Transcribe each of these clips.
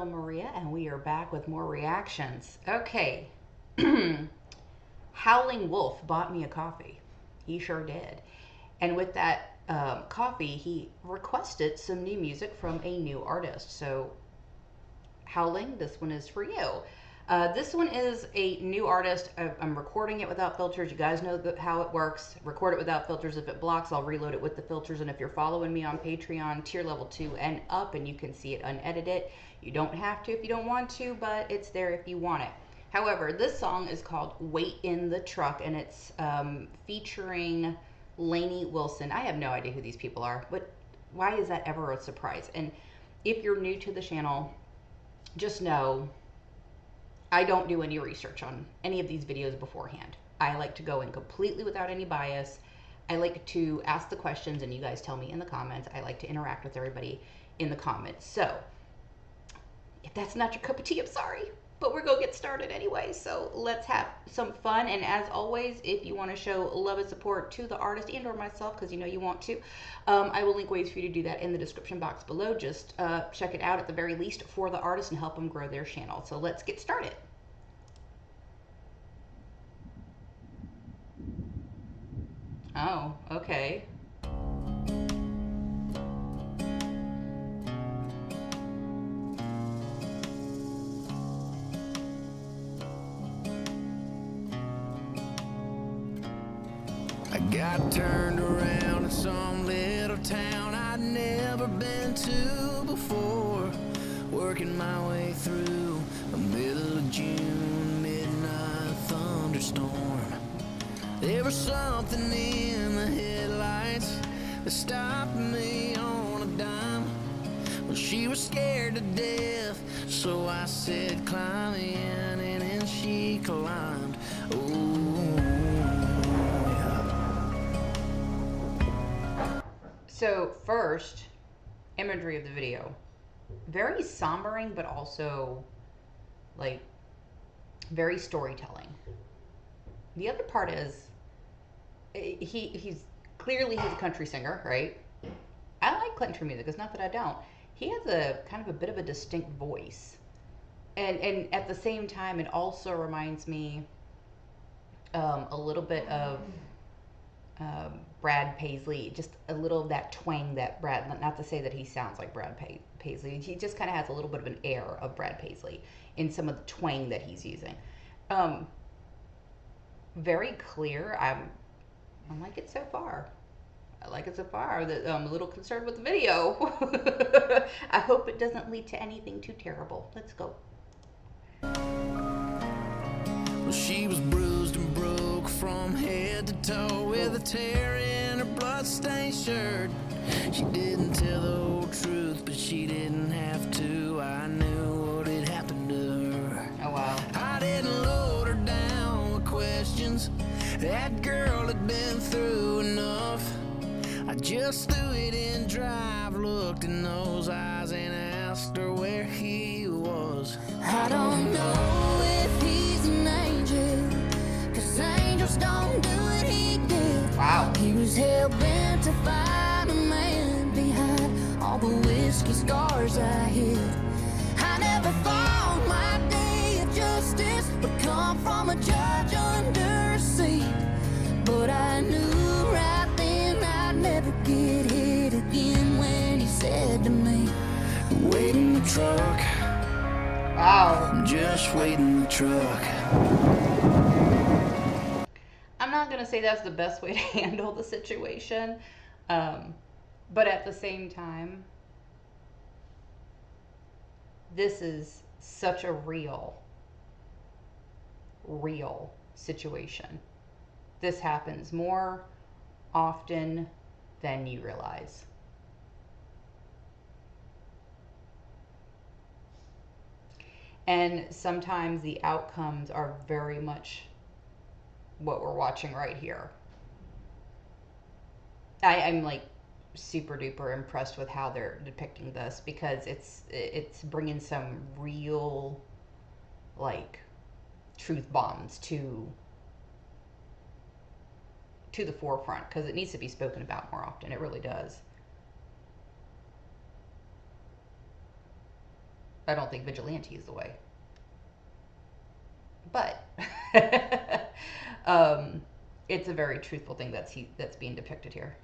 still Maria, and we are back with more reactions. Okay. Howling Wolf bought me a coffee. He sure did. And with that coffee, he requested some new music from a new artist. So, Howling, this one is for you. This one is a new artist. I'm recording it without filters. You guys know how it works. Record it without filters. If it blocks, I'll reload it with the filters. And if you're following me on Patreon, tier level 2 and up, and you can see it unedited, you don't have to if you don't want to, but it's there if you want it. However, this song is called Wait in the Truck, and it's featuring Lainey Wilson. I have no idea who these people are, but why is that ever a surprise? And if you're new to the channel, just know I don't do any research on any of these videos beforehand. I like to go in completely without any bias. I like to ask the questions and you guys tell me in the comments. I like to interact with everybody in the comments. So if that's not your cup of tea, I'm sorry, but we're gonna get started anyway. So let's have some fun. And as always, if you want to show love and support to the artist and or myself, because you know you want to, I will link ways for you to do that in the description box below. Just check it out at the very least for the artist and help them grow their channel. So let's get started. Oh, okay. I got turned around in some little town I'd never been to before, working my way through a middle of June midnight thunderstorm. There was something in the headlights that stopped me on a dime. Well, she was scared to death, so I said climb in, and then she climbed. So first, imagery of the video. Very sombering, but also like very storytelling. The other part is he's clearly a country singer, right? I like country music. It's not that I don't. He has a kind of a bit of a distinct voice. And at the same time, it also reminds me a little bit of Brad Paisley, just a little of that twang that Brad, not to say that he sounds like Brad Paisley, he just kind of has a little bit of an air of Brad Paisley in some of the twang that he's using. Very clear. I like it so far. I like it so far. I'm a little concerned with the video. I hope it doesn't lead to anything too terrible. Let's go. Well, she was bruised and broke from head to toe with a tear in her bloodstained shirt. She didn't tell the whole truth, but she didn't have to. I knew what had happened to her. Oh, wow. I didn't load her down with questions. That girl had been through enough. I just threw it in drive, looked in those eyes and asked her where he was. I don't know if he's an angel, 'cause angels don't do what he did. Wow. He was hell-bent to find a man behind all the whiskey scars I hid. I never thought my day of justice would come from a judge under a seat, but I knew right then I'd never get hit again when he said to me, wait in the truck. Wow. Just wait in the truck. I'm not going to say that's the best way to handle the situation, but at the same time, this is such a real situation. This happens more often than you realize. And sometimes the outcomes are very much what we're watching right here. I'm like super duper impressed with how they're depicting this, because it's bringing some real like truth bombs to the forefront, because it needs to be spoken about more often. It really does. I don't think vigilante is the way. But um, it's a very truthful thing that's being depicted here.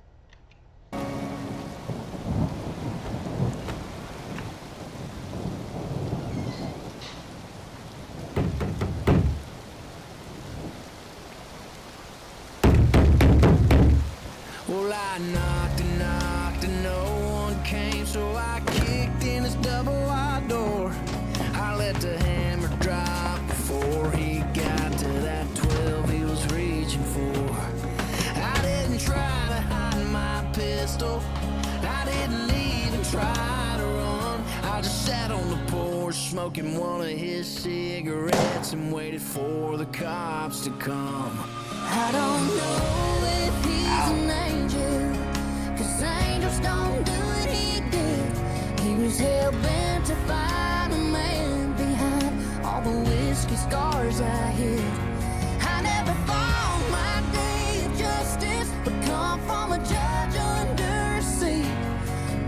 Well, I knocked and knocked and no one came, so I kicked in his double wide door. I let the hammer drop before he got to that 12 he was reaching for. I didn't try to hide my pistol, I didn't even try to run. I just sat on the porch smoking one of his cigarettes and waited for the cops to come. I don't know if he's an angel, 'cause angels don't do what he did. He was hell-bent to find a man behind all the whiskey scars I hid. I never thought my day of justice would come from a judge under a seat,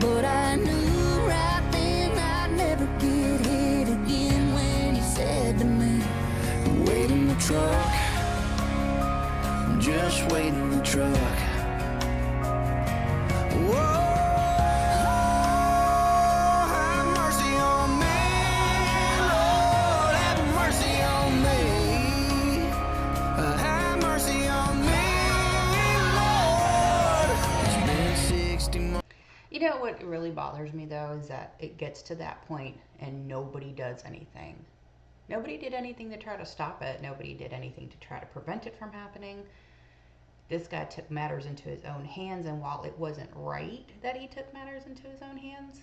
but I knew right then I'd never get hit again when he said to me, wait in the truck, just wait in the truck. Whoa, have mercy on me, Lord, have mercy on me. Have mercy on me, Lord. It's been 60 months. You know what really bothers me though is that it gets to that point and nobody does anything. Nobody did anything to try to stop it. Nobody did anything to try to prevent it from happening. This guy took matters into his own hands, and while it wasn't right that he took matters into his own hands,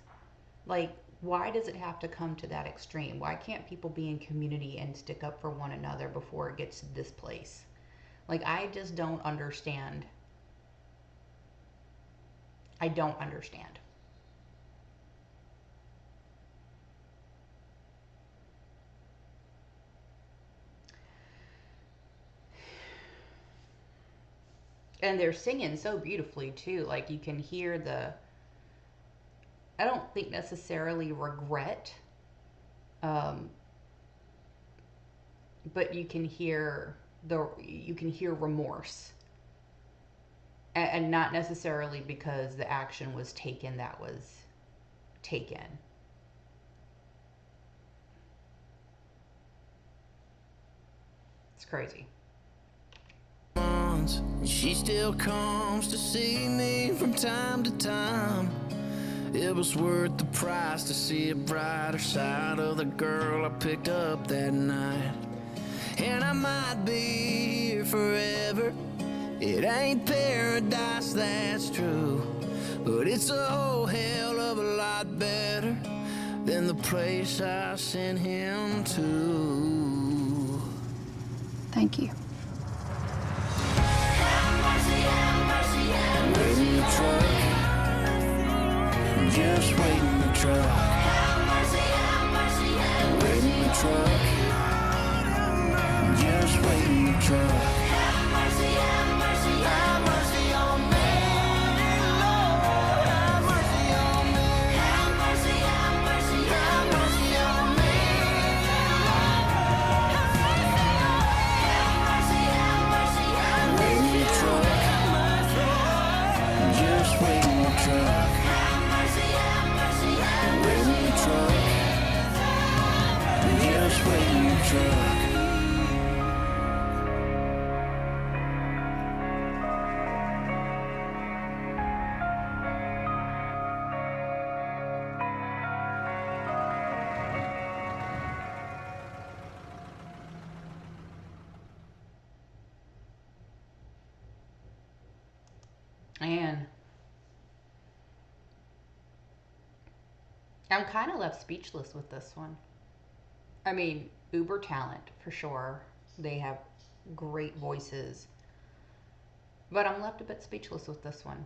like, why does it have to come to that extreme? Why can't people be in community and stick up for one another before it gets to this place? Like, I just don't understand. I don't understand. And they're singing so beautifully too. Like, you can hear the, I don't think necessarily regret, um, but you can hear remorse, and not necessarily because the action was taken that was taken. It's crazy. She still comes to see me from time to time. It was worth the price to see a brighter side of the girl I picked up that night. And I might be here forever. It ain't paradise, that's true, but it's a whole hell of a lot better than the place I sent him to. Thank you. Wait in the truck, just wait in the truck. Wait in the truck, just wait in the truck. Have mercy on me, Lord, have mercy on me. Have mercy on me, Lord. Wait in the truck, just wait in the truck. Wait in the truck, just wait in the truck. And I'm kind of left speechless with this one. I mean, uber talent for sure. They have great voices. But I'm left a bit speechless with this one.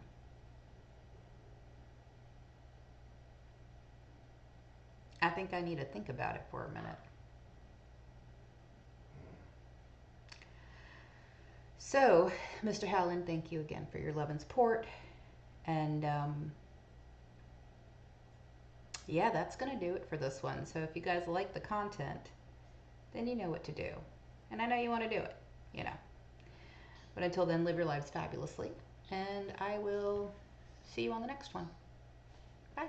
I think I need to think about it for a minute. So, Mr. Howland, thank you again for your love and support. And Yeah, that's going to do it for this one. So if you guys like the content, then you know what to do. And I know you want to do it, you know. But until then, live your lives fabulously. And I will see you on the next one. Bye.